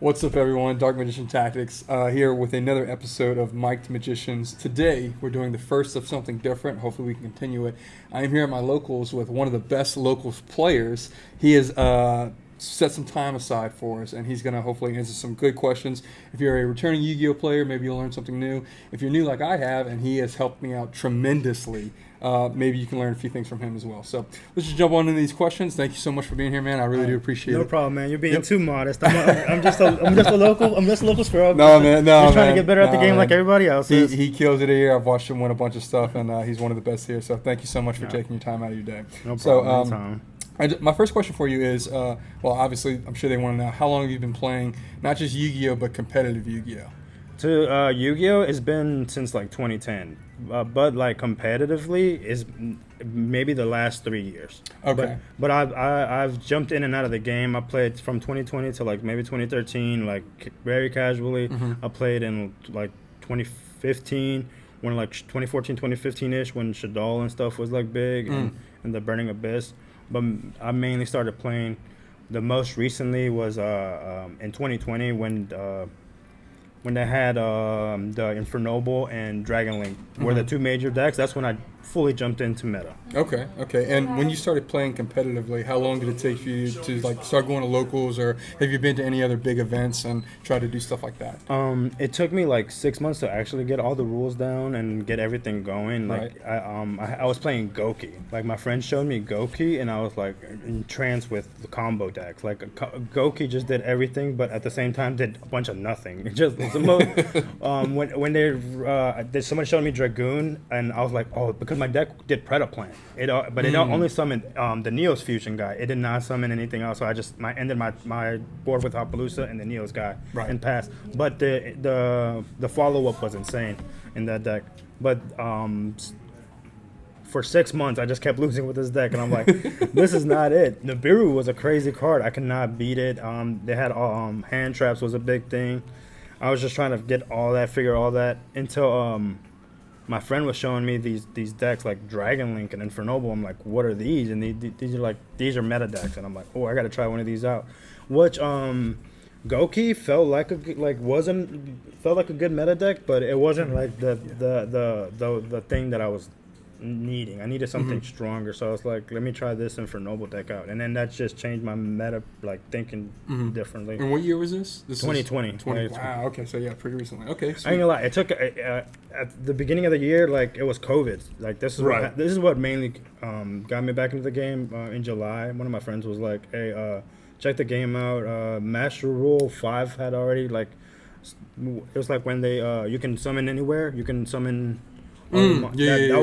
What's up, everyone? Dark Magician Tactics here with another episode of Mic'd Magicians. Today, we're doing the first of something different. Hopefully, we can continue it. I am here at my locals with one of the best locals players. He has set some time aside for us, and he's going to hopefully answer some good questions. If you're a returning Yu-Gi-Oh player, maybe you'll learn something new. If you're new like I have, and he has helped me out tremendously, maybe you can learn a few things from him as well. So let's just jump on into these questions. Thank you so much for being here, man. I really do appreciate it. No problem, man. You're being too modest. I'm just a local scrub. No, man. No, He's trying man. to get better at the game like everybody else is. He kills it here. I've watched him win a bunch of stuff, and he's one of the best here. So thank you so much for taking your time out of your day. No problem. My first question for you is, well, obviously, I'm sure they want to know, how long have you been playing, not just Yu-Gi-Oh, but competitive Yu-Gi-Oh? To Yu-Gi-Oh, it's been since like 2010, but like competitively is maybe the last 3 years. Okay. But I've jumped in and out of the game. I played from 2020 to like maybe 2013, like very casually. Mm-hmm. I played in like 2015, when like 2014, 2015-ish, when Shadol and stuff was like big, and the Burning Abyss. But I mainly started playing. The most recently was in 2020 when they had the Infernoble and Dragon Link were the two major decks. That's when I fully jumped into meta. Okay. And when you started playing competitively, how long did it take for you to like start going to locals, or have you been to any other big events and try to do stuff like that? It took me like 6 months to actually get all the rules down and get everything going. Like I was playing Goki. Like my friend showed me Goki, and I was like entranced with the combo decks. Like Goki just did everything, but at the same time did a bunch of nothing. It just the most. When someone showed me Dragoon, and I was like, oh, because my deck did Predaplant. It only summoned the Neos Fusion guy. It did not summon anything else. So I just ended my board with Appaloosa and the Neos guy and passed. But the follow up was insane in that deck. But for 6 months, I just kept losing with this deck, and I'm like, this is not it. Nibiru was a crazy card. I could not beat it. They had hand traps was a big thing. I was just trying to figure all that until my friend was showing me these decks like Dragon Link and Infernoble. I'm like, what are these? And these are meta decks, and I'm like, oh, I got to try one of these out. Which Goki felt like a good meta deck, but it wasn't like the thing that I was needing. I needed something stronger, so I was like, let me try this Infernoble deck out, and then that just changed my meta, like thinking differently. And what year was this? 2020. Wow. Okay, so yeah, pretty recently. Okay, sweet. I ain't gonna lie. It took at the beginning of the year, like it was COVID. Like this is what mainly got me back into the game. In July, one of my friends was like, "Hey, check the game out. Master Rule 5 had already like it was like when they you can summon anywhere. You can summon." That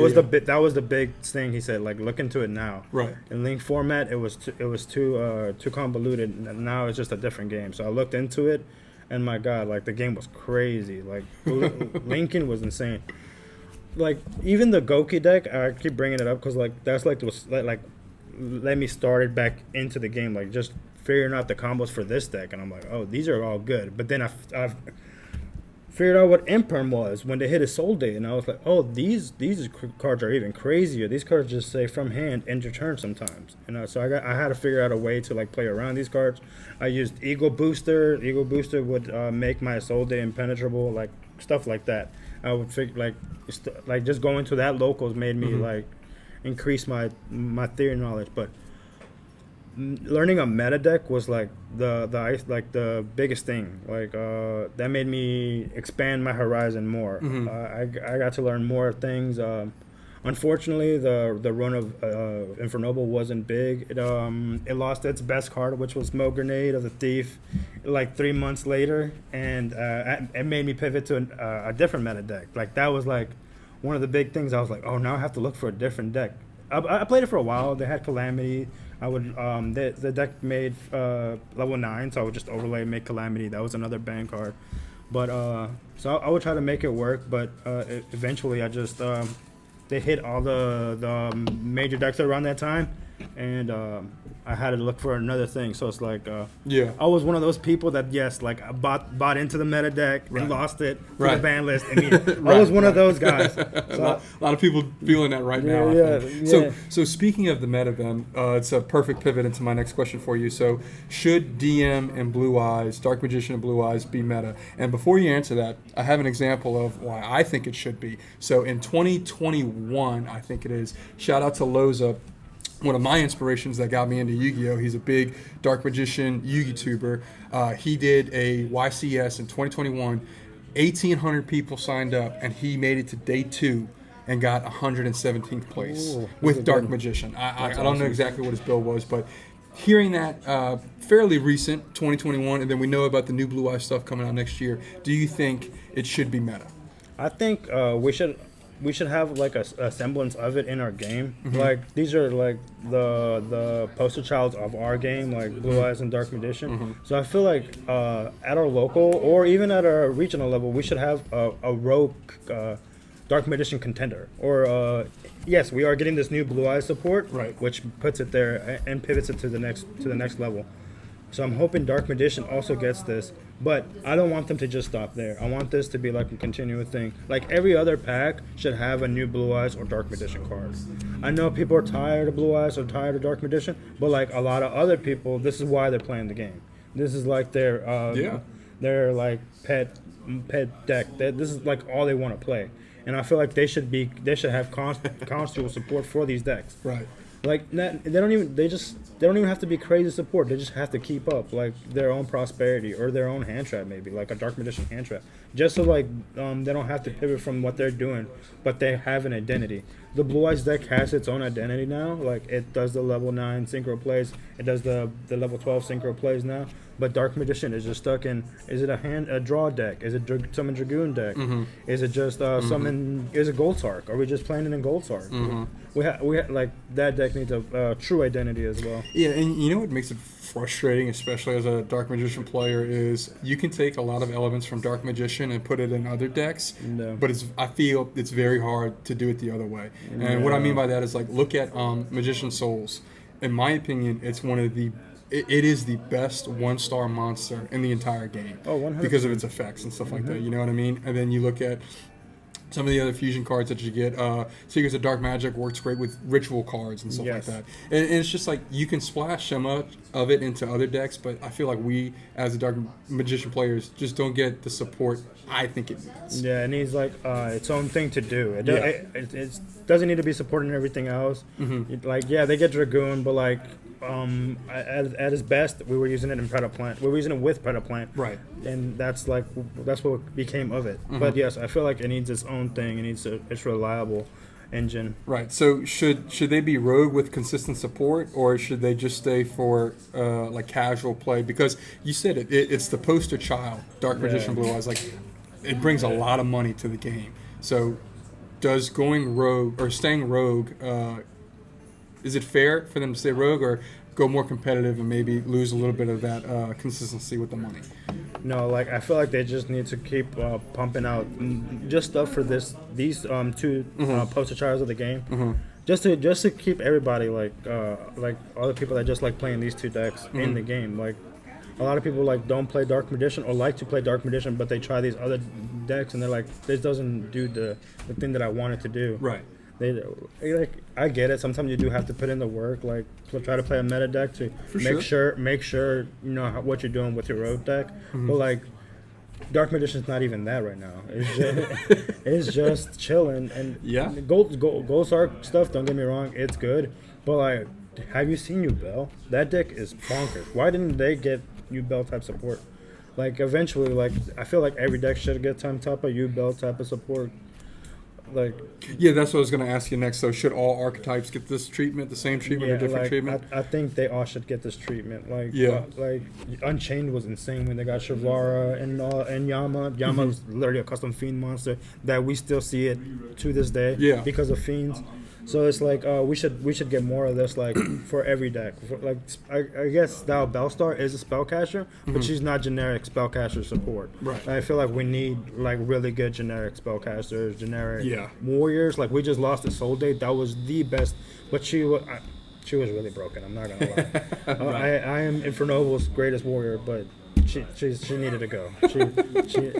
was the big thing. He said, like, look into it now. Right. In Link format, it was too convoluted. Now it's just a different game. So I looked into it, and my God, like the game was crazy. Like Lincoln was insane. Like even the Goki deck, I keep bringing it up because like that's like let me start it back into the game. Like just figuring out the combos for this deck, and I'm like, oh, these are all good. But then I've figured out what Imperm was when they hit his Soul Date, and I was like, oh, these cards are even crazier. These cards just say from hand, end your turn sometimes. So I had to figure out a way to like play around these cards. I used Eagle Booster. Eagle Booster would make my Soul Date impenetrable, like stuff like that. I would figure like just going to that locals made me like increase my theory knowledge, but learning a meta deck was like the biggest thing. Like that made me expand my horizon more. I got to learn more things. Unfortunately, the run of Infernoble wasn't big. It lost its best card, which was Smoke Grenade of the Thief, like 3 months later, and it made me pivot to a different meta deck. Like that was like one of the big things. I was like, oh, now I have to look for a different deck. I played it for a while. They had Calamity. I would the deck made level 9, so I would just overlay and make Calamity. That was another ban card. But so I would try to make it work, but eventually I just they hit all the major decks around that time, and I had to look for another thing. So it's like, Yeah. I was one of those people that I bought into the meta deck Right. and lost it to Right. the ban list immediately. Right, I was one of right. those guys. A So lot of people feeling that right now. I Yeah, think. yeah. So speaking of the meta, then it's a perfect pivot into my next question for you. So should DM and Blue Eyes, Dark Magician and Blue Eyes, be meta? And before you answer that, I have an example of why I think it should be. So in 2021, I think it is. Shout out to Loza. One of my inspirations that got me into Yu-Gi-Oh! He's a big Dark Magician Yu-Gi-Tuber. He did a YCS in 2021. 1,800 people signed up, and he made it to day 2 and got 117th place Ooh, with that's Dark good. Magician. I That's don't know awesome. exactly what his build was, but hearing that fairly recent, 2021, and then we know about the new Blue Eye stuff coming out next year, do you think it should be meta? I think we should have like a semblance of it in our game. Mm-hmm. Like these are like the poster childs of our game, like Mm-hmm. Blue Eyes and Dark Magician. So I feel like at our local or even at our regional level, we should have a rogue Dark Magician contender. Or yes, we are getting this new Blue Eyes support, Right. which puts it there and pivots it to the next level. So I'm hoping Dark Magician also gets this, but I don't want them to just stop there. I want this to be like a continuous thing. Like every other pack should have a new Blue Eyes or Dark Magician card. I know people are tired of Blue Eyes or tired of Dark Magician, but like a lot of other people, this is why they're playing the game. This is like their like pet deck. This is like all they want to play, and I feel like they should have constant support for these decks. Right. Like they don't even have to be crazy support. They just have to keep up like their own prosperity or their own hand trap, maybe like a Dark Magician hand trap, just so like they don't have to pivot from what they're doing, but they have an identity. The Blue Eyes deck has its own identity now. Like it does the level 9 synchro plays, it does the level 12 synchro plays now. But Dark Magician is just stuck in. Is it a draw deck? Is it summon Dragoon deck? Is it just summon? Is it Gold Sark? Are we just playing it in Gold Sark? We like that deck needs a true identity as well. Yeah, and you know what makes it frustrating, especially as a Dark Magician player, is you can take a lot of elements from Dark Magician and put it in other decks, No. but I feel it's very hard to do it the other way. And what I mean by that is like look at Magician Souls. In my opinion, it's one of the it is the best 1-star monster in the entire game. Oh, 100%. Because of its effects and stuff like that. You know what I mean? And then you look at some of the other fusion cards that you get. Secrets of Dark Magic works great with ritual cards and stuff Yes. like that. And it's just like you can splash so much of it into other decks, but I feel like we, as the Dark Magician players, just don't get the support I think it needs. Yeah, it needs like its own thing to do. It, Yeah. it doesn't need to be supporting everything else. Like yeah, they get Dragoon, but like at its best, we were using it in Predaplant. We were using it with Predaplant. Right. And that's what became of it. But yes, I feel like it needs its own thing. It needs its reliable engine. Right. So should they be rogue with consistent support, or should they just stay for like casual play? Because you said it's the poster child, Dark Magician Blue Eyes. Like it brings a lot of money to the game. So does going rogue or staying rogue, is it fair for them to stay rogue or go more competitive and maybe lose a little bit of that consistency with the money? No, like I feel like they just need to keep pumping out just stuff for these two poster childs of the game, just to keep everybody like all the people that just like playing these two decks in the game. Like a lot of people like don't play Dark Magician or like to play Dark Magician, but they try these other decks and they're like, this doesn't do the thing that I want it to do. Right. They like I get it. Sometimes you do have to put in the work, like to try to play a meta deck to make sure you know what you're doing with your road deck. But like Dark Magician's not even that right now. It's just chilling and Gold Sark stuff. Don't get me wrong, it's good. But like, have you seen Ubel? That deck is bonkers. Why didn't they get Ubel type support? Like eventually, like I feel like every deck should get some type of Ubel type of support. Like Yeah, that's what I was going to ask you next. So should all archetypes get this treatment, the same treatment, or different treatment? I think they all should get this treatment. Like Yeah. like Unchained was insane when they got Shavara and Yama. Yama was literally a custom fiend monster that we still see it to this day. Yeah. Because of fiends. So it's like we should get more of this like for every deck. Like I guess now Bellstar is a spellcaster, but she's not generic spellcaster support. Right. And I feel like we need like really good generic spellcasters, generic Yeah. warriors. Like we just lost to Soul Date. That was the best, but She was really broken. I'm not gonna lie. Right. I am Infernoble's greatest warrior, but she needed to go. She.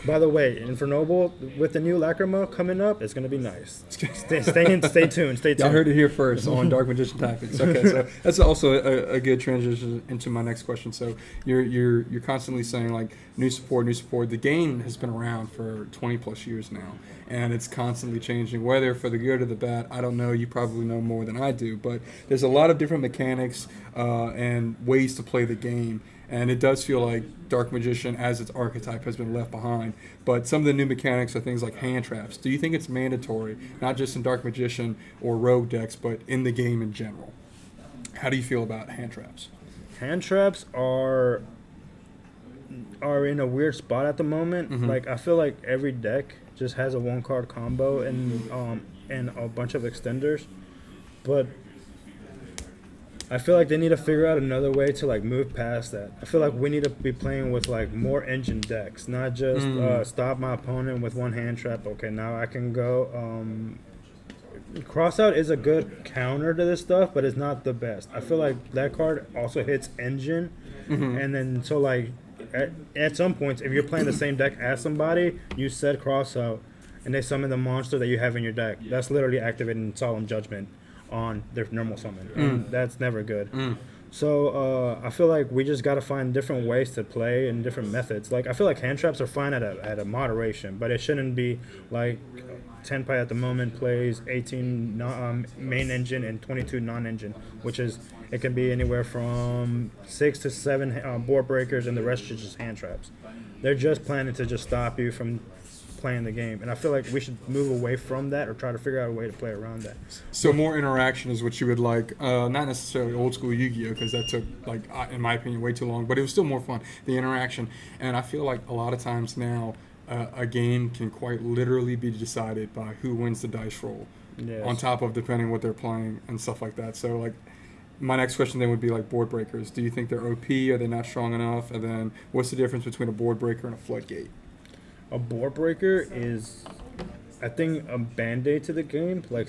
By the way, Infernoble with the new Lacrima coming up, it's gonna be nice. Stay tuned. Y'all heard it here first on Dark Magician Tactics. Okay, so that's also a good transition into my next question. So you're constantly saying like new support, new support. The game has been around for 20 plus years now, and it's constantly changing. Whether for the good or the bad, I don't know. You probably know more than I do, but there's a lot of different mechanics and ways to play the game. And it does feel like Dark Magician, as its archetype, has been left behind. But some of the new mechanics are things like hand traps. Do you think it's mandatory, not just in Dark Magician or Rogue decks, but in the game in general? How do you feel about hand traps? Hand traps are in a weird spot at the moment. Mm-hmm. Like I feel like every deck just has a 1-card combo and a bunch of extenders, but I feel like they need to figure out another way to like move past that. I feel like we need to be playing with like more engine decks, not just stop my opponent with one hand trap. Okay, now I can go. Crossout is a good counter to this stuff, but it's not the best. I feel like that card also hits engine, and then so like at some points, if you're playing the same deck as somebody, you set crossout, and they summon the monster that you have in your deck. That's literally activating Solemn Judgment on their normal summon. And that's never good. So I feel like we just got to find different ways to play and different methods. Like I feel like hand traps are fine at a moderation, but it shouldn't be like Tenpai at the moment plays 18 main engine and 22 non-engine, which is it can be anywhere from 6 to 7 board breakers, and the rest is just hand traps. They're just planning to just stop you from playing the game, and I feel like we should move away from that or try to figure out a way to play around that. So more interaction is what you would like, not necessarily old school Yu-Gi-Oh, because that took, like, in my opinion, way too long, but it was still more fun, the interaction. And I feel like a lot of times now a game can quite literally be decided by who wins the dice roll, on top of depending what they're playing and stuff like that. So like my next question then would be like board breakers. Do you think they're OP? Are they not strong enough? And then what's the difference between a board breaker and a floodgate? A board breaker is, I think, a band-aid to the game. Like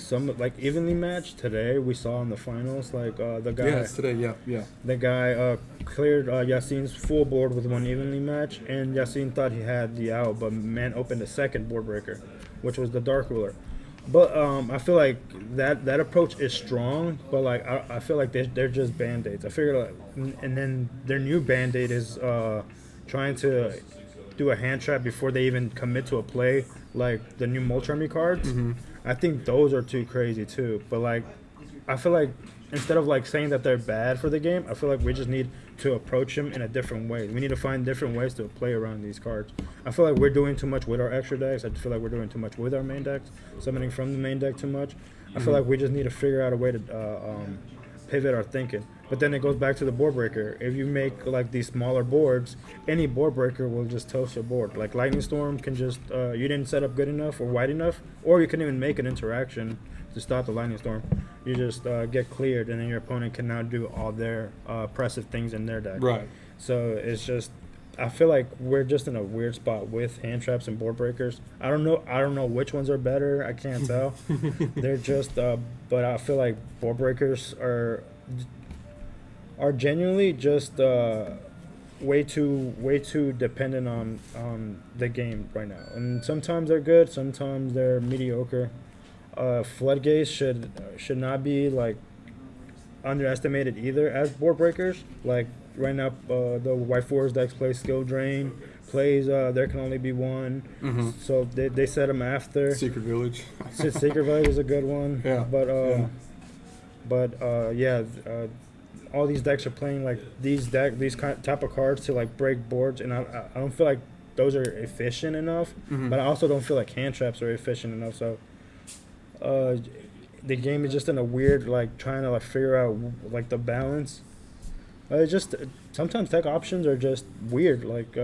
evenly matched today, we saw in the finals. Like the guy. Yeah, it's today. Yeah. The guy cleared Yassine's full board with one evenly match, and Yassine thought he had the out, but man opened a second board breaker, which was the Dark Ruler. But I feel like that approach is strong, but like I feel like they're just band-aids. I figured, like, and then their new band-aid is trying to do a hand trap before they even commit to a play, like the new Molcharmy cards. I think those are too crazy too. But like, I feel like instead of like saying that they're bad for the game, I feel like we just need to approach them in a different way. We need to find different ways to play around these cards. I feel like we're doing too much with our extra decks. I feel like we're doing too much with our main decks, summoning from the main deck too much. I feel like we just need to figure out a way to pivot our thinking. But then it goes back to the board breaker. If you make like these smaller boards, any board breaker will just toast your board. Like Lightning Storm can just you didn't set up good enough or wide enough, or you can even make an interaction to stop the Lightning Storm. You just get cleared, and then your opponent can now do all their oppressive things in their deck. Right. So it's just, I feel like we're just in a weird spot with hand traps and board breakers. I don't know which ones are better. I can't tell. They're just, but I feel like board breakers are genuinely just way too dependent on the game right now. And sometimes they're good, sometimes they're mediocre. Floodgates should not be like underestimated either as board breakers. Like right now, the White Forest decks play Skill Drain, plays there can only be one. So they set them after Secret Village. Secret Village is a good one. Yeah. But all these decks are playing like these type of cards to like break boards, and I don't feel like those are efficient enough. But I also don't feel like hand traps are efficient enough. So the game is just in a weird, like, trying to like figure out like the balance. It's just sometimes tech options are just weird. Like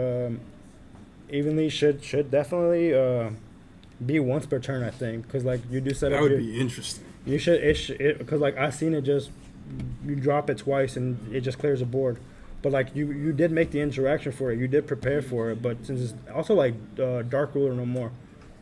evenly should definitely be once per turn, I think, because like you do set up. That would be interesting. You should because like I've seen it just you drop it twice and it just clears the board. But like you did make the interaction for it, you did prepare for it. But since it's also like Dark Ruler no more,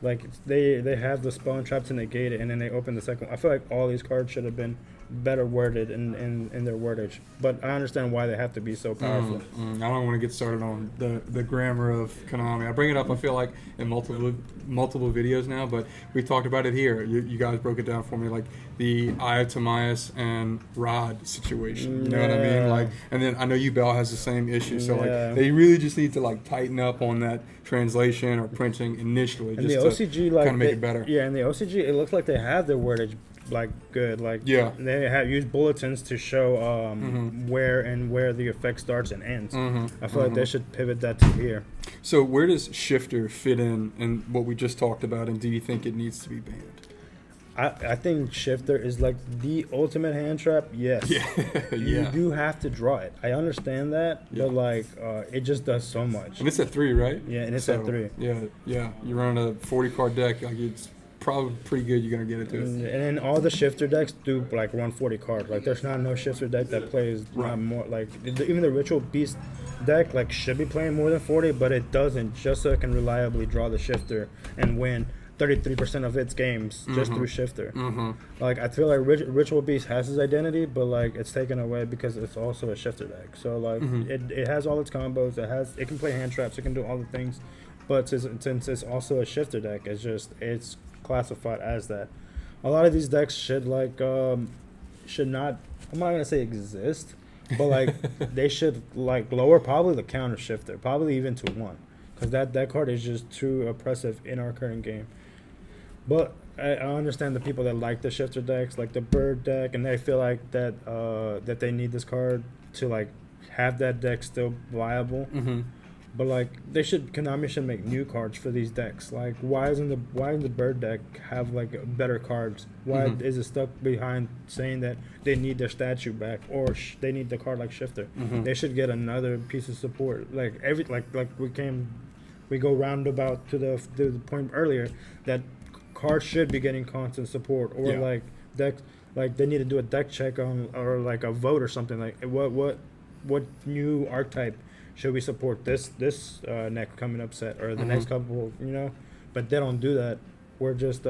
like they have the spell and trap to negate it, and then they open the second one. I feel like all these cards should have been better worded in their wordage. But I understand why they have to be so powerful. I don't want to get started on the grammar of Konami. I bring it up, I feel like, in multiple videos now, but we talked about it here. You guys broke it down for me, like the Aya Tomias and Rod situation. You know what I mean? Like, and then I know Bell has the same issue. So like, they really just need to like tighten up on that translation or printing initially, And just the OCG, to like, kind of make it better. Yeah, and the OCG, it looks like they have their wordage like good. Like, they have used bulletins to show where the effect starts and ends. I feel like they should pivot that to here. So where does shifter fit in what we just talked about, and do you think it needs to be banned? I think shifter is like the ultimate hand trap. Yes. You do have to draw it. I understand that, but like it just does so much. And it's at 3, right? Yeah, and it's at 3. Yeah. You're running a 40 card deck. Like, it's probably pretty good. You're gonna get it to it. And then all the shifter decks do like run 40 cards. Like, there's not no shifter deck that plays not more. Like, even the Ritual Beast deck like should be playing more than 40, but it doesn't, just so it can reliably draw the shifter and win 33% of its games just through shifter. Like, I feel like Ritual Beast has his identity, but like it's taken away because it's also a shifter deck. So like it has all its combos. It can play hand traps. It can do all the things, but since it's also a shifter deck, it's classified as that. A lot of these decks should not. I'm not gonna say exist, but like they should like lower probably the counter shifter, probably even to 1, because that card is just too oppressive in our current game. But I understand the people that like the shifter decks, like the bird deck, and they feel like that they need this card to like have that deck still viable. But like Konami should make new cards for these decks. Like, why doesn't the bird deck have like better cards? Why is it stuck behind saying that they need their statue back, or they need the card like shifter? They should get another piece of support. Like we go roundabout to the point earlier that cards should be getting constant support, or like decks, like they need to do a deck check on, or like a vote or something. Like, what new archetype should we support this next coming up set, or the next couple, but they don't do that. We're just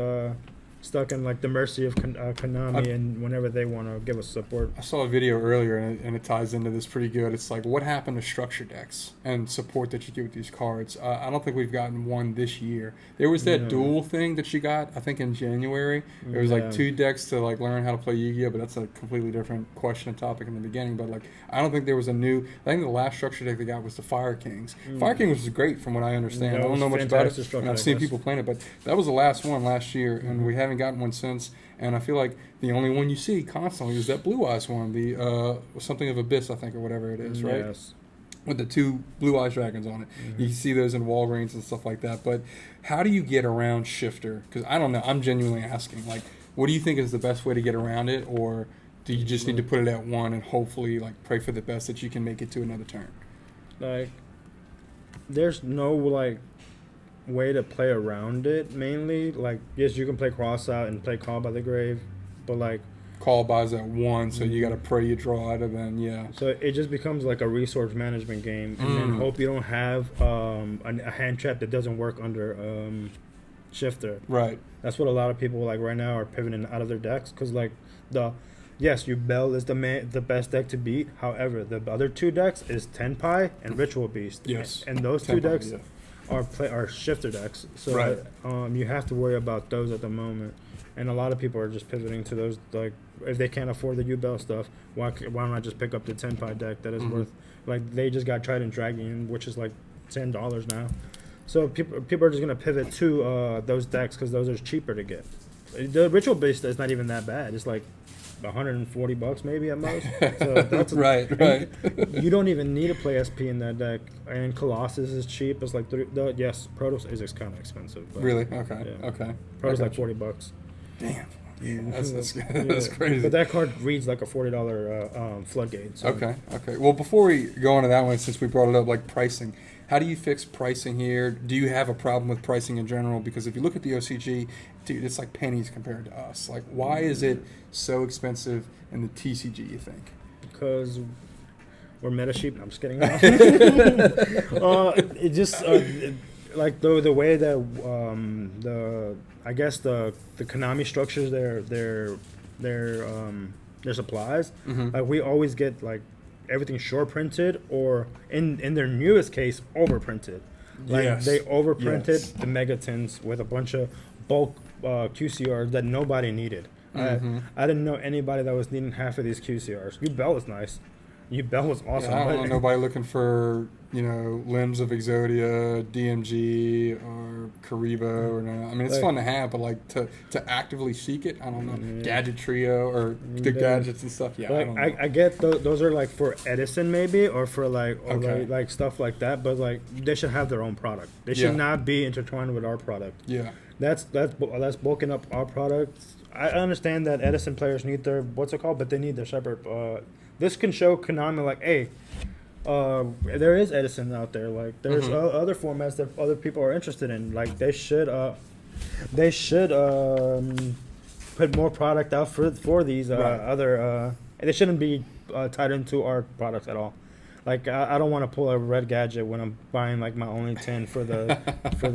stuck in like the mercy of Konami, and whenever they want to give us support. I saw a video earlier, and it ties into this pretty good. It's like, what happened to structure decks and support that you get with these cards? I don't think we've gotten one this year. There was that dual thing that you got, I think, in January. There was like 2 decks to like learn how to play Yu-Gi-Oh, but that's a completely different question and topic in the beginning. But like, I don't think there was a new. I think the last structure deck they got was the Fire Kings. Fire Kings was great from what I understand. I don't know much about it, and I've seen people playing it, but that was the last one last year, and we haven't gotten one since. And I feel like the only one you see constantly is that Blue Eyes one, the something of Abyss, I think, or whatever it is, right? Yes. With the 2 Blue Eyes dragons on it. You see those in Walgreens and stuff like that. But how do you get around shifter? Because I don't know. I'm genuinely asking. Like, what do you think is the best way to get around it, or do you just need to put it at 1 and hopefully like pray for the best that you can make it to another turn? Like, there's no like way to play around it. Mainly, like, yes, you can play cross out and play Call by the Grave, but like Call buys at 1, so you got to pray you draw it, and then so it just becomes like a resource management game, and then hope you don't have a hand trap that doesn't work under shifter. Right. That's what a lot of people like right now are pivoting out of their decks, because like yes, Bell is the best deck to beat. However, the other 2 decks is Tenpai and Ritual Beast. Yes. And those 2 decks are shifter decks. So you have to worry about those at the moment. And a lot of people are just pivoting to those. Like, if they can't afford the Bell stuff, why don't I just pick up the Tenpai deck that is worth, like, they just got Trident Dragon, which is like $10 now. So people are just gonna pivot to those decks because those are cheaper to get. The Ritual Beast is not even that bad. It's like $140 maybe at most. So that's right. You don't even need to play SP in that deck. And Colossus is cheap. It's like yes, Protoss is kind of expensive. But really? Okay. Yeah. Okay. Protoss like $40. Damn. Yeah, that's crazy. But that card reads like a $40 floodgate. So. Okay. Well, before we go on to that one, since we brought it up, like pricing, how do you fix pricing here? Do you have a problem with pricing in general? Because if you look at the OCG, dude, it's like pennies compared to us. Like, why is it so expensive in the TCG, you think? Because we're meta sheep. No, I'm just kidding. It just like the way that I guess the Konami structures their their supplies. Mm-hmm. Like we always get like everything short printed or in their newest case overprinted. Like Yes. they overprinted Yes. the megatins with a bunch of bulk QCRs that nobody needed. Mm-hmm. I didn't know anybody that was needing half of these QCRs. U-Bell was nice. U-Bell was awesome. Yeah, I don't but know nobody looking for, limbs of Exodia, DMG, or Karibo, or no. I mean, it's Like- fun to have, but like to actively seek it, I don't know. Yeah. Gadget Trio or the Yeah. gadgets and stuff. Yeah, I like don't know. I get those are like for Edison maybe or for Okay. like stuff like that, but like they should have their own product. They should Yeah. not be intertwined with our product. Yeah. That's bulking up our product. I understand that Edison players need their what's it called, but they need their separate. This can show Konami like, hey, there is Edison out there. Like, there's Mhm. other formats that other people are interested in. Like, they should put more product out for these Right. other. They shouldn't be tied into our products at all. Like I don't want to pull a red gadget when I'm buying like my only 10 for the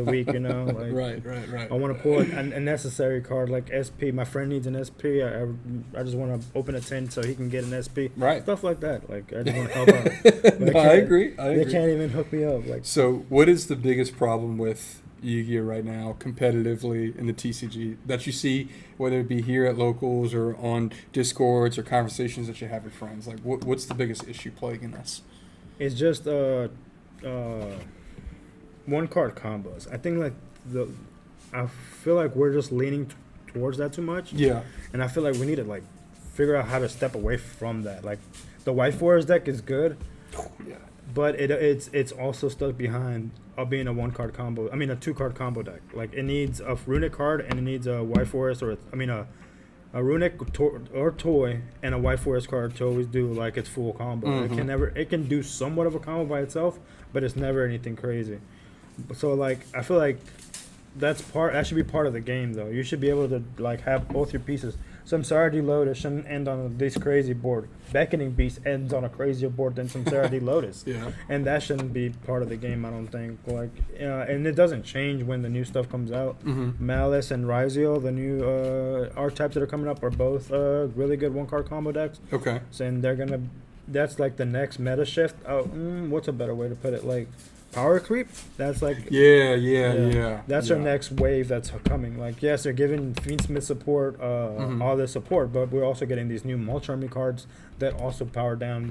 week, Like, Right. I want to pull a necessary card like SP. My friend needs an SP. I just want to open a 10 so he can get an SP. Right. Stuff like that. Like I just want to help out. No, I agree. They can't even hook me up. Like So, what is the biggest problem with Yu-Gi-Oh right now, competitively in the TCG, that you see, whether it be here at locals or on Discords or conversations that you have with friends? Like, what's the biggest issue plaguing us? it's just one card combos. I think like I feel like we're just leaning towards that too much. Yeah. And I feel like we need to like figure out how to step away from that. Like the White Forest deck is good, Yeah. but it's also stuck behind being a 1-card combo. I mean a 2-card combo deck. Like it needs a runic card and it needs a White Forest a runic or toy and a White Forest card to always do like its full combo. Mhm. It can do somewhat of a combo by itself, but it's never anything crazy. So like I feel like that should be part of the game though. You should be able to like have both your pieces. Samsara Lotus shouldn't end on this crazy board. Beckoning Beast ends on a crazier board than Samsara Lotus. Yeah. And that shouldn't be part of the game, I don't think. Like, and it doesn't change when the new stuff comes out. Mm-hmm. Malice and Rizio, the new archetypes that are coming up, are both really good 1-card combo decks. Okay. So, and that's like the next meta shift. Oh, what's a better way to put it? Like, power creep? That's like Yeah. that's our next wave that's coming. Like, yes, they're giving Fiendsmith support, all this support, but we're also getting these new Mulch Army cards that also power down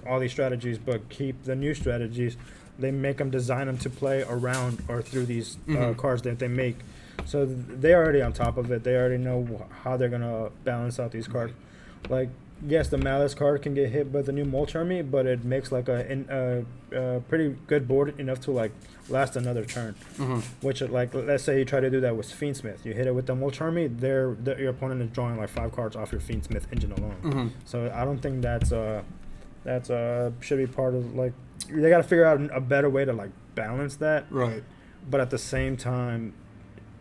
all these strategies, but keep the new strategies. They make them, design them to play around or through these cards that they make. So they're already on top of it. They already know how they're gonna balance out these cards. Like, yes, the Malice card can get hit by the new Mulch Army, but it makes like a pretty good board enough to like last another turn. Mm-hmm. Which like let's say you try to do that with Fiendsmith, you hit it with the Mulch Army, your opponent is drawing like 5 cards off your Fiendsmith engine alone. Mm-hmm. So I don't think that's should be part of like they got to figure out a better way to like balance that. Right. But at the same time,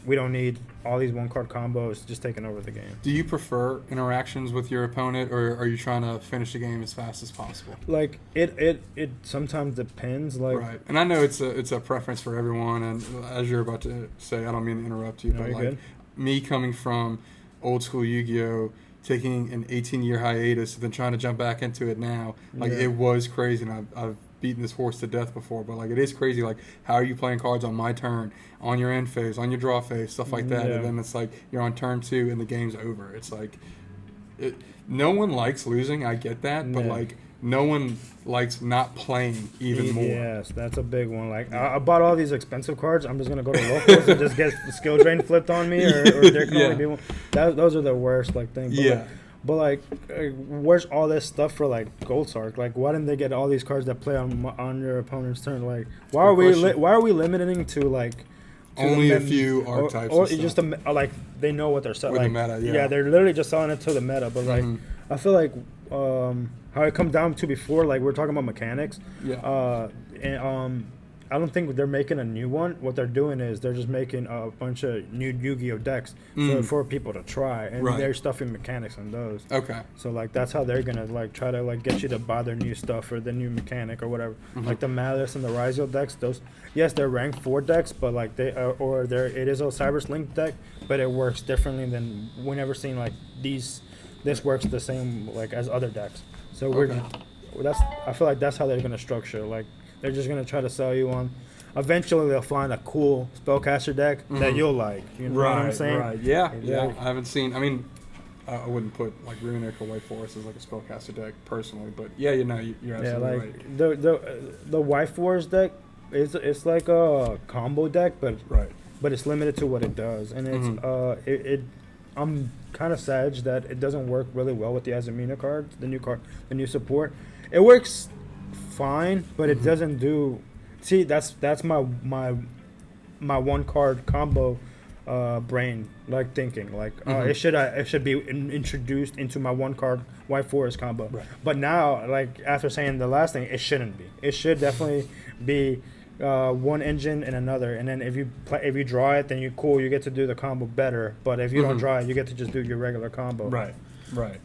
we don't need all these 1-card combos just taking over the game. Do you prefer interactions with your opponent, or are you trying to finish the game as fast as possible? Like it sometimes depends. Like Right. And I know it's a preference for everyone, and as you're about to say, I don't mean to interrupt you, No, but you're like good. me coming from old school Yu-Gi-Oh, taking an 18-year hiatus and then trying to jump back into it now, like Yeah. it was crazy, and I've beaten this horse to death before, but like it is crazy. Like, how are you playing cards on my turn, on your end phase, on your draw phase, stuff like that, Yeah. and then it's like you're on turn 2 and the game's over. It's like no one likes losing. I get that, but Yeah. like no one likes not playing even more. Yes, that's a big one. Like I bought all these expensive cards. I'm just gonna go to locals and just get the skill drain flipped on me, or there can Yeah. only be one. Those are the worst like things. Yeah. But like, where's all this stuff for like Gold Sark? Like, why didn't they get all these cards that play on your opponent's turn? Like, why are we limiting to like to Only the a few archetypes or and just stuff. like they know what they're selling. With the Like, meta, yeah. they're literally just selling it to the meta. But like, Mhm. I feel like how it come down to before, like we're talking about mechanics. Yeah. And I don't think they're making a new one. What they're doing is they're just making a bunch of new Yu-Gi-Oh decks for people to try, and Right. they're stuffing mechanics on those. Okay. So like that's how they're gonna like try to like get you to buy their new stuff or the new mechanic or whatever. Like the Malice and the Rizio decks, those they're ranked 4 decks, but like it is a Cyber Link deck, but it works differently than we never seen like these this works the same like as other decks. So we're gonna. I feel like that's how they're gonna structure. Like they're just gonna try to sell you on. Eventually, they'll find a cool spellcaster deck that you'll like. You know what I'm saying? Right. Yeah. Yeah. I haven't seen. I mean, I wouldn't put like Runic or White Forest as like a spellcaster deck personally, but yeah, you're absolutely right. The White Forest deck it's like a combo deck, but it's limited to what it does, and it's I'm kind of sad that it doesn't work really well with the Azumina cards, the new support. It works fine, but it doesn't do. See, that's my one card combo brain like thinking like it should be introduced into my one card White Forest combo. Right. But now, like after saying the last thing, it shouldn't be. It should definitely be one engine and another, and then if you draw it, then you get to do the combo better. But if you don't draw it, you get to just do your regular combo. Right.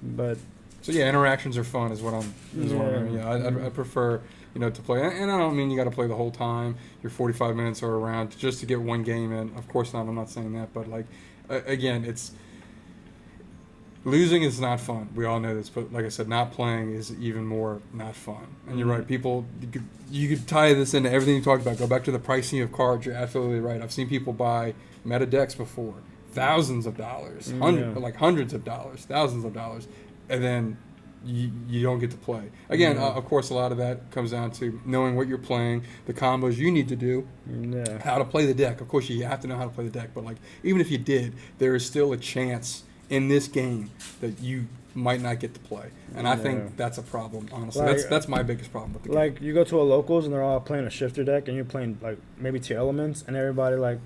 But so yeah, interactions are fun is what I'm hearing. Yeah, I prefer to play, and I don't mean you got to play the whole time. Your 45 minutes or around just to get one game in. Of course not. I'm not saying that, but like again, it's losing is not fun. We all know this, but like I said, not playing is even more not fun. And you're right. People, you could tie this into everything you talked about. Go back to the pricing of cards. You're absolutely right. I've seen people buy meta decks before, thousands of dollars, hundreds of dollars, thousands of dollars, and then you don't get to play. Again, of course, a lot of that comes down to knowing what you're playing, the combos you need to do, how to play the deck. Of course, you have to know how to play the deck, but like even if you did, there is still a chance in this game that you might not get to play, and I think that's a problem. Honestly, that's my biggest problem with the game. Like you go to a locals and they're all playing a shifter deck, and you're playing like maybe 2 elements, and everybody like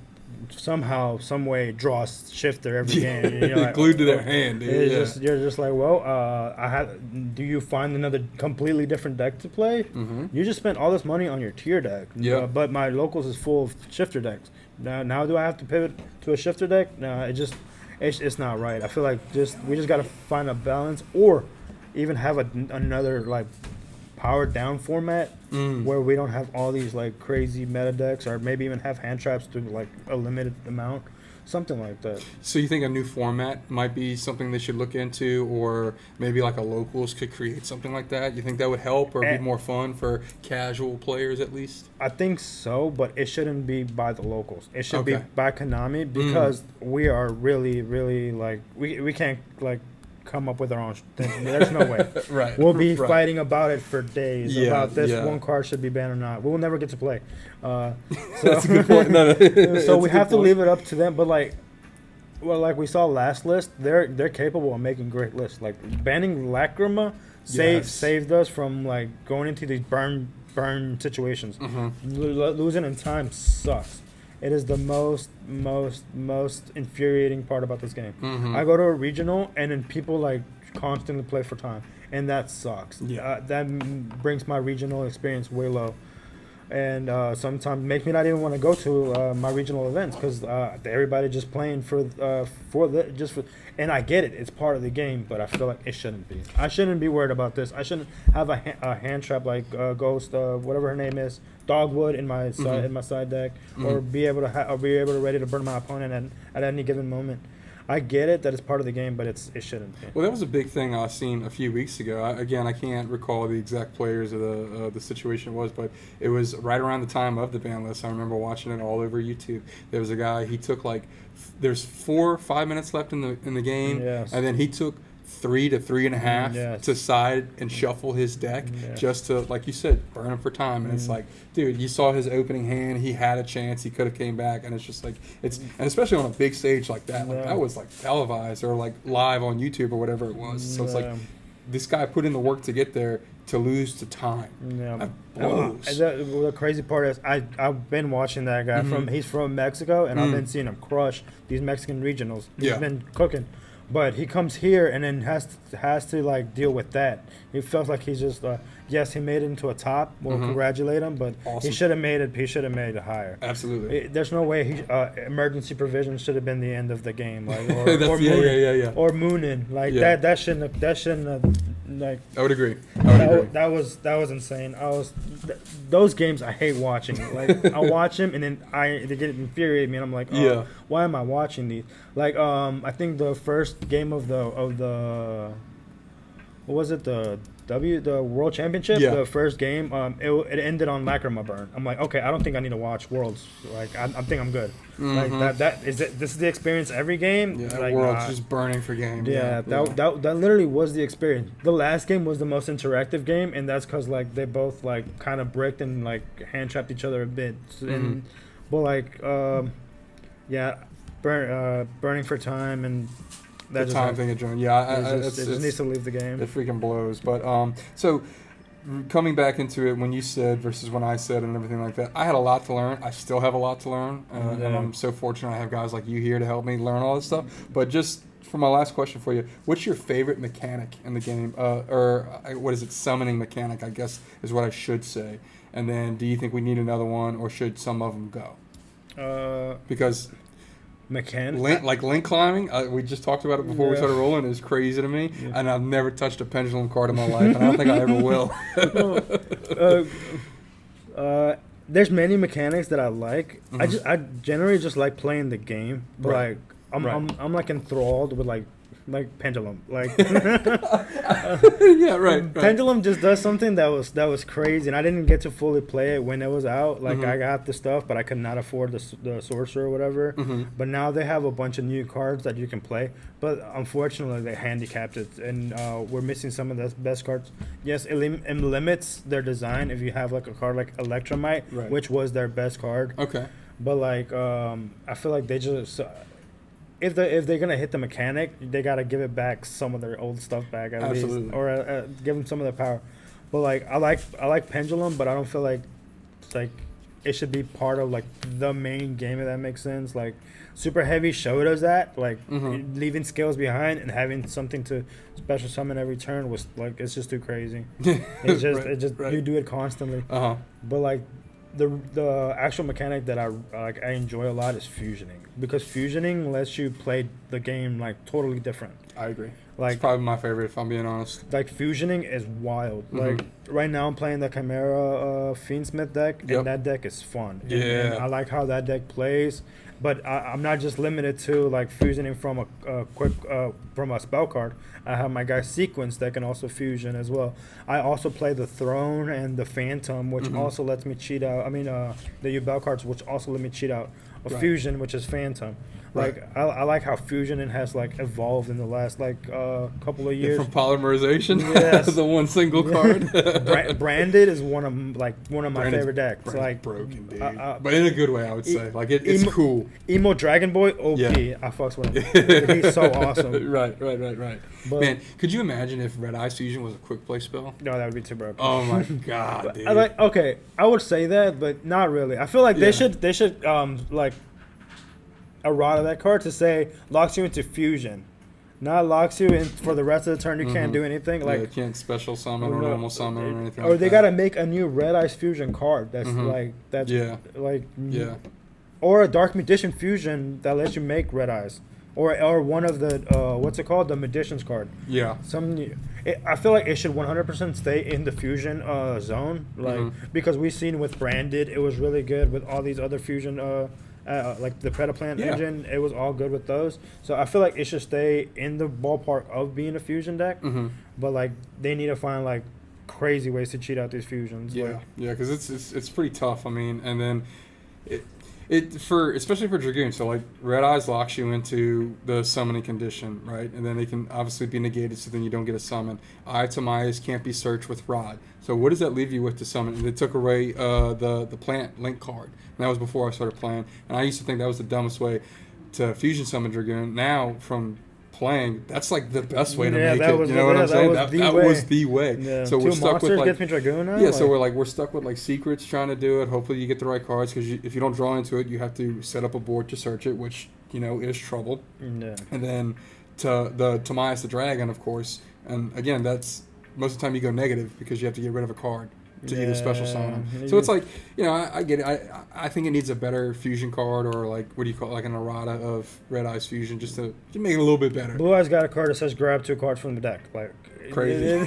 somehow, some way draws shifter every game. And you're like, glued to their hand. Dude. You're just like, well, do you find another completely different deck to play? You just spent all this money on your tier deck. Yeah. But my locals is full of shifter decks. Now do I have to pivot to a shifter deck? No, it's not right. I feel like we just got to find a balance, or even have another like powered down format where we don't have all these like crazy meta decks, or maybe even have hand traps to like a limited amount, something like that. So you think a new format might be something they should look into, or maybe like a locals could create something like that? You think that would help or be more fun for casual players at least? I think so, but it shouldn't be by the locals. It should be by Konami, because we are really, really like we can't like come up with our own thing. There's no way. Right. We'll be fighting about it for days about this one card should be banned or not. We will never get to play. That's a good point. So we have to leave it up to them. But like we saw last list, they're capable of making great lists. Like banning Lacrima saved us from like going into these burn situations. Losing in time sucks. It is the most infuriating part about this game. I go to a regional, and then people like constantly play for time, and that sucks. That brings my regional experience way low, and sometimes makes me not even want to go to my regional events, because everybody just playing and I get it, it's part of the game, but I feel like it shouldn't be. I shouldn't be worried about this. I shouldn't have a hand trap like Ghost, whatever her name is, Dogwood in my side deck, or be able to ready to burn my opponent at any given moment. I get it that it's part of the game, but it shouldn't be. Well, that was a big thing I seen a few weeks ago. I can't recall the exact players of the situation it was, but it was right around the time of the ban list. I remember watching it all over YouTube. There was a guy, he took like, there's 4 or 5 minutes left in the game, and then he took 3 to 3.5 to side and shuffle his deck just to, like you said, burn him for time. And it's like, dude, you saw his opening hand. He had a chance. He could have came back. And it's just like, and especially on a big stage like that. Like that was like televised or like live on YouTube or whatever it was. So it's like, this guy put in the work to get there, to lose to time. The crazy part is I've been watching that guy he's from Mexico, and I've been seeing him crush these Mexican regionals. He's been cooking. But he comes here and then has to like deal with that. He feels like he's just yes, he made it into a top. We'll congratulate him, but Awesome. he should have made it. He should have made it higher. Absolutely. There's no way emergency provision should have been the end of the game, like or or mooning, like that shouldn't have like. I would agree. Agree. That was insane. Those games I hate watching. Like I watch them and then they get infuriate me, and I'm like, why am I watching these? Like I think the first game of the what was it, the World Championship, the first game, it ended on lacrima burn. I'm like, okay, I don't think I need to watch Worlds. Like I think I'm good. Like this is the experience every game. Yeah, like, Worlds just burning for game. That literally was the experience. The last game was the most interactive game, and that's because like they both like kind of bricked and like hand trapped each other a bit. And but like burning for time and. The time thing adjourned. Yeah, it just needs to leave the game. It freaking blows. But so coming back into it, when you said versus when I said and everything like that, I had a lot to learn. I still have a lot to learn, and I'm so fortunate I have guys like you here to help me learn all this stuff. But just for my last question for you, what's your favorite mechanic in the game, or what is it? Summoning mechanic, I guess, is what I should say. And then, do you think we need another one, or should some of them go? Because link climbing, we just talked about it before we started rolling, is crazy to me, and I've never touched a pendulum card in my life, and I don't think I ever will. There's many mechanics that I like. I generally just like playing the game, but like I'm like enthralled with like pendulum, like pendulum just does something that was crazy, and I didn't get to fully play it when it was out. Like I got the stuff, but I could not afford the sorcerer or whatever. But now they have a bunch of new cards that you can play, but unfortunately they handicapped it, and we're missing some of the best cards. Yes, it limits their design if you have like a card like Electromite, which was their best card. Okay, but like I feel like they just. If they're gonna hit the mechanic, they gotta give it back some of their old stuff back at least, or give them some of their power. But like I like pendulum, but I don't feel like it should be part of like the main game, if that makes sense. Like super heavy showed us that like leaving skills behind and having something to special summon every turn was like it's just too crazy. You do it constantly. But like the actual mechanic that I enjoy a lot is fusioning, because fusioning lets you play the game like totally different. I agree. Like it's probably my favorite, if I'm being honest. Like fusioning is wild. Like right now I'm playing the Chimera Fiendsmith deck, and that deck is fun. And I like how that deck plays. But I'm not just limited to like fusioning from from a spell card. I have my guy Sequence that can also fusion as well. I also play the Throne and the Phantom, which also lets me cheat out. I mean, the Yubel cards, which also let me cheat out a fusion, which is Phantom. Like I like how fusioning has like evolved in the last like couple of years. From polymerization, the one single card. Branded is one of my favorite decks. Branded like broken, dude. But in a good way, I would say. Like it's cool. Emo Dragon Boy, OP. I fucks with him. He's so awesome. Right. But, man, could you imagine if Red Eyes Fusion was a quick play spell? No, that would be too broken. Oh my god, dude. I would say that, but not really. I feel like they should like errata that card to say locks you into fusion, not locks you in for the rest of the turn. You can't do anything. Like you can't special summon or normal summon or anything. Or they gotta make a new Red Eyes Fusion card. Or a Dark Magician Fusion that lets you make Red Eyes. Or one of the what's it called, the Magician's card. Yeah. I feel like it should 100% stay in the fusion zone, because we've seen with Branded, it was really good with all these other fusion like the Predaplant engine. It was all good with those. So I feel like it should stay in the ballpark of being a fusion deck. But like they need to find like crazy ways to cheat out these fusions. Because it's pretty tough. I mean, and then especially for Dragoon, so like Red Eyes locks you into the summoning condition, right? And then they can obviously be negated, so then you don't get a summon. Eye to Myas can't be searched with Rod. So what does that leave you with to summon? And they took away the plant link card. And that was before I started playing. And I used to think that was the dumbest way to fusion summon Dragoon. Now, from playing, that's like the best way to make it. You know what I'm saying? That was the way. Yeah. So we're stuck with like gets me Dragoon now? Yeah, so we're stuck with like secrets trying to do it. Hopefully you get the right cards, because if you don't draw into it, you have to set up a board to search it, which is trouble. Yeah. And then to Myas the Dragon, of course. And again, that's most of the time you go negative because you have to get rid of a card to either special summon them. Yeah. So it's like, I get it. I think it needs a better fusion card, or like, what do you call it, like an errata of Red Eyes fusion, just to make it a little bit better. Blue Eyes got a card that says grab 2 cards from the deck. Like Crazy.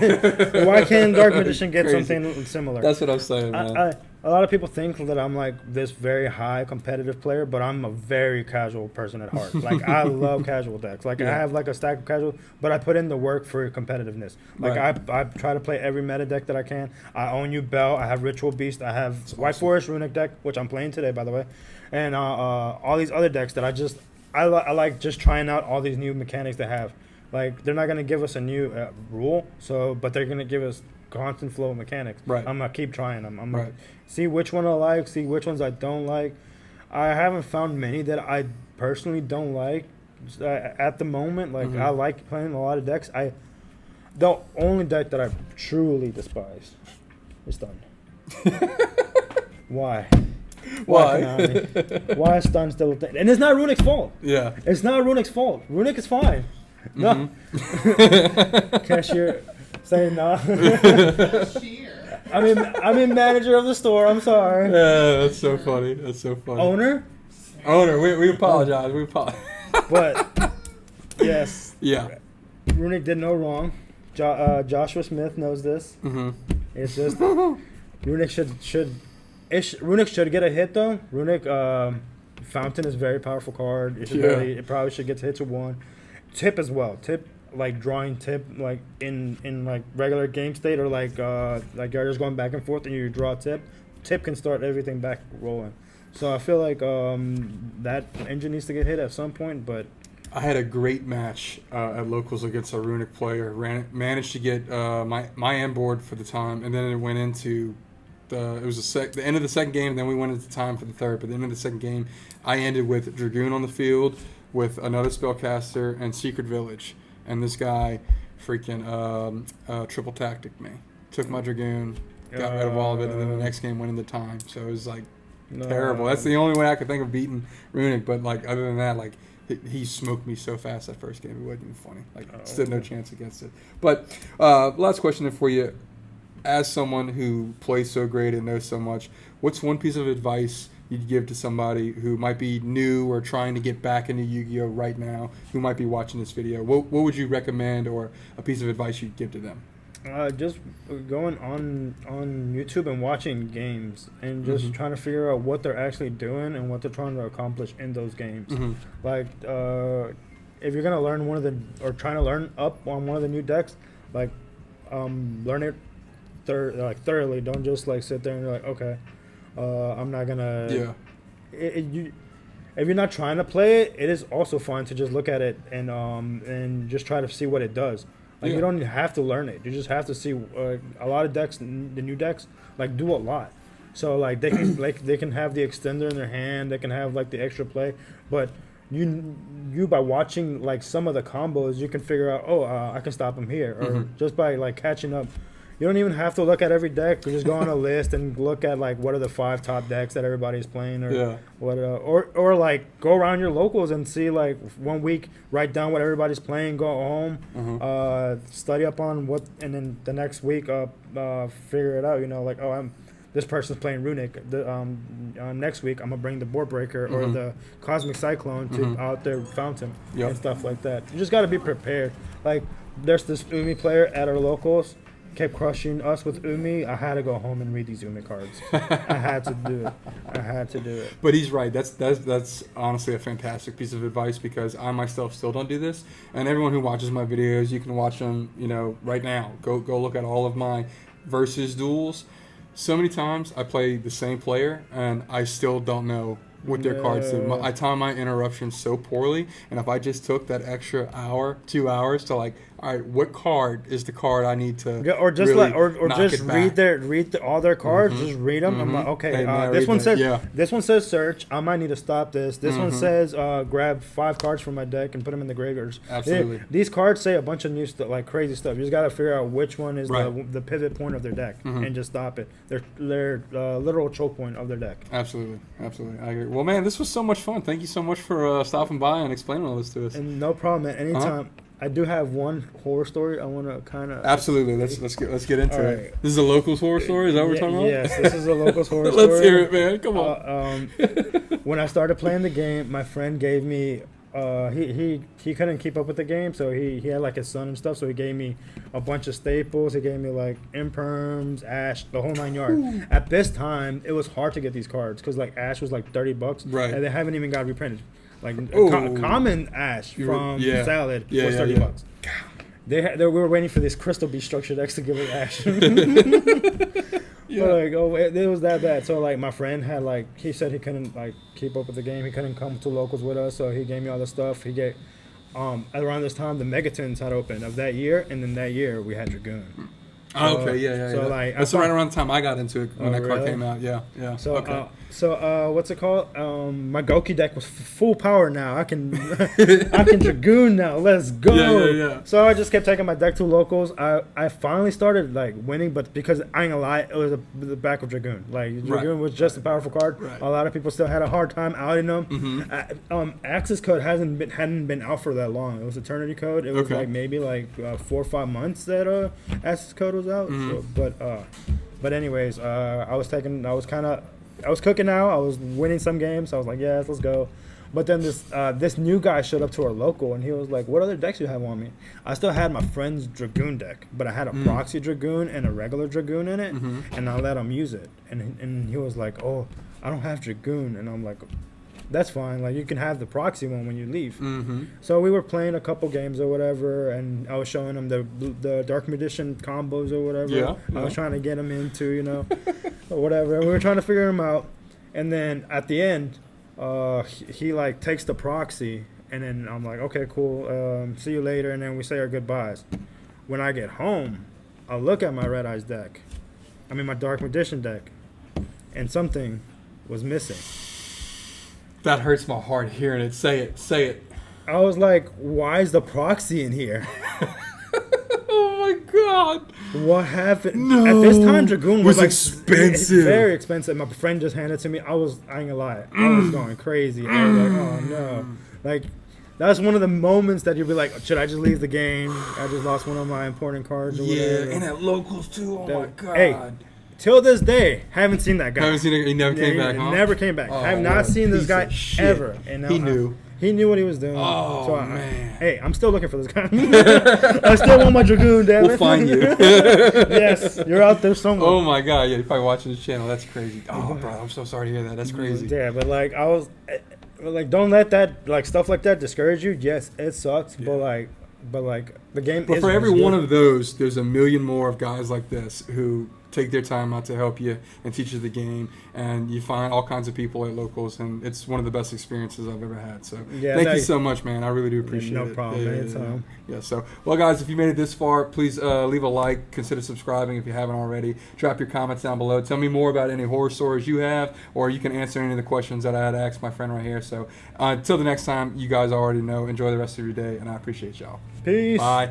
Why can't Dark Magician get Crazy. something similar? That's what I'm saying, man. A lot of people think that I'm like this very high competitive player, but I'm a very casual person at heart. Like I love casual decks. Like I have like a stack of casual, but I put in the work for competitiveness. Like I try to play every meta deck that I can. I own you Bell. I have Ritual Beast. I have White Forest Runic deck, which I'm playing today, by the way, and all these other decks that I like just trying out all these new mechanics they have. Like they're not gonna give us a new rule, but they're gonna give us constant flow of mechanics. Right. I'm gonna keep trying them. I'm gonna see which one I like, see which ones I don't like. I haven't found many that I personally don't like at the moment. Like I like playing a lot of decks. The only deck that I truly despise is Stun. Why? Konami? Why is Stun still a thing? And it's not Runic's fault. Yeah. It's not Runic's fault. Runic is fine. No. Cashier saying no. I mean manager of the store. I'm sorry. Yeah, that's so funny. That's so funny. Owner. We apologize. We apologize. But yes. Yeah. Runic did no wrong. Joshua Smith knows this. Mm-hmm. It's just Runic should get a hit though. Runic Fountain is a very powerful card. It probably should get to hit to 1. Tip as well. Tip, like drawing tip, like in like regular game state, or like you're just going back and forth and you draw tip. Tip can start everything back rolling. So I feel like that engine needs to get hit at some point. But I had a great match at locals against a Runic player. Managed to get my end board for the time, and then it went into it was the end of the second game. And then we went into time for the third. But the end of the second game, I ended with Dragoon on the field, with another spellcaster and Secret Village, and this guy freaking triple tactic me. Took my Dragoon, got rid of all of it, and then the next game went into time. So it was like terrible. That's the only way I could think of beating Runic. But like other than that, like he smoked me so fast that first game, it wasn't even funny. Like stood no chance against it. But last question then for you, as someone who plays so great and knows so much, what's one piece of advice you'd give to somebody who might be new or trying to get back into Yu-Gi-Oh right now, who might be watching this video? What would you recommend, or a piece of advice you'd give to them? Just going on YouTube and watching games and just trying to figure out what they're actually doing and what they're trying to accomplish in those games. Like if you're gonna learn trying to learn up on one of the new decks, like learn it thoroughly. Don't just like sit there and be like, okay, I'm not gonna. Yeah. If you're not trying to play it, it is also fun to just look at it and just try to see what it does. Like you don't have to learn it. You just have to see a lot of decks. The new decks like do a lot. So like they can they can have the extender in their hand. They can have like the extra play. But you by watching like some of the combos, you can figure out I can stop him here, or just by like catching up. You don't even have to look at every deck. You just go on a list and look at like what are the 5 top decks that everybody's playing, or what, or like go around your locals and see like 1 week, write down what everybody's playing, go home, study up on what, and then the next week figure it out. You know, like this person's playing Runic. Next week I'm gonna bring the Board Breaker or the Cosmic Cyclone to out their Fountain and stuff like that. You just got to be prepared. Like there's this Umi player at our locals. Kept crushing us with Umi. I had to go home and read these Umi cards. I had to do it. But he's right. That's honestly a fantastic piece of advice, because I myself still don't do this. And everyone who watches my videos, you can watch them, right now. Go look at all of my versus duels. So many times I play the same player and I still don't know what their cards do. I time my interruptions so poorly, and if I just took that extra hour, 2 hours to like, all right, what card is the card I need to or just really or just read all their cards, just read them. I'm like, okay, this one says search. I might need to stop this. This one says grab 5 cards from my deck and put them in the graveyards. Absolutely. These cards say a bunch of new stuff, like crazy stuff. You just got to figure out which one is the pivot point of their deck and just stop it. Their literal choke point of their deck. Absolutely, I agree. Well, man, this was so much fun. Thank you so much for stopping by and explaining all this to us. And no problem, man. Anytime. I do have one horror story I want to kind of. Absolutely. Let's get into All it. right. This is a locals horror story. Is that what we're talking about? Yes, this is a locals horror story. Let's hear it, man. Come on. When I started playing the game, my friend gave me. He couldn't keep up with the game, so he had like his son and stuff. So he gave me a bunch of staples. He gave me like imperms, ash, the whole 9 yards. Ooh. At this time, it was hard to get these cards because like ash was like $30, Right. and they haven't even got reprinted. Like Ooh. common ash from salad was $30. We were waiting for this crystal beast structure decks to give us ash. Yeah. But like, it was that bad. So like, my friend had like, he said he couldn't like keep up with the game. He couldn't come to locals with us, so he gave me all the stuff. He gave, around this time, the Megatons had opened of that year, and then that year we had Dragoon. Oh, okay, yeah. So like, that's right around the time I got into it when that card really? came out. Yeah. So, okay. What's it called? My Goki deck was full power now. I can Dragoon now. Let's go. Yeah. So I just kept taking my deck to locals. I finally started like winning, but because I ain't gonna lie, it was the back of Dragoon. Like Dragoon was just a powerful card. Right. A lot of people still had a hard time outing them. Mm-hmm. Access code hadn't been out for that long. It was Eternity code. It was Okay. like maybe 4 or 5 months that Access code was out. Mm-hmm. So, but anyways, I was cooking now. I was winning some games. So I was like, yes, let's go. But then this new guy showed up to our local, and he was like, what other decks you have on me? I still had my friend's Dragoon deck, but I had a proxy Dragoon and a regular Dragoon in it, and I let him use it. And he was like, oh, I don't have Dragoon. And I'm like, that's fine. Like, you can have the proxy one when you leave. Mm-hmm. So we were playing a couple games or whatever, and I was showing him the Dark Magician combos or whatever. Yeah. I was trying to get him into, or whatever. And we were trying to figure him out. And then at the end, he like takes the proxy, and then I'm like, okay, cool. See you later. And then we say our goodbyes. When I get home, I look at my Red Eyes deck. My Dark Magician deck, and something was missing. That hurts my heart hearing it. Say it. I was like, why is the proxy in here? Oh my god. What happened? No. At this time, Dragoon was like expensive. Very expensive. My friend just handed it to me. I ain't gonna lie. I was going crazy. I was like, oh no. Like, that's one of the moments that you'll be like, should I just leave the game? I just lost one of my important cards or whatever. And at locals too. Oh my god. Hey, till this day, haven't seen that guy. Haven't seen it. He never came back, huh? Never came back. Oh, I have not seen this piece guy of shit. ever. And He knew. He knew what he was doing. Oh, so man. Hey, I'm still looking for this guy. I still want my Dragoon, damn it. We'll find you. Yes, you're out there somewhere. Oh my god, yeah, you're probably watching this channel. That's crazy. Oh, bro, I'm so sorry to hear that. That's crazy. Yeah, but like I was, like, don't let that stuff like that discourage you. Yes, it sucks, Yeah. but the game. But is for every good. one of those, there's a million more of guys like this who take their time out to help you and teach you the game, and you find all kinds of people at locals, and it's one of the best experiences I've ever had. So thank you so much, man. I really do appreciate it. No problem, anytime. Yeah, so, well, guys, if you made it this far, please leave a like, consider subscribing if you haven't already. Drop your comments down below. Tell me more about any horror stories you have, or you can answer any of the questions that I had asked my friend right here. So until the next time, you guys already know, enjoy the rest of your day, and I appreciate y'all. Peace. Bye.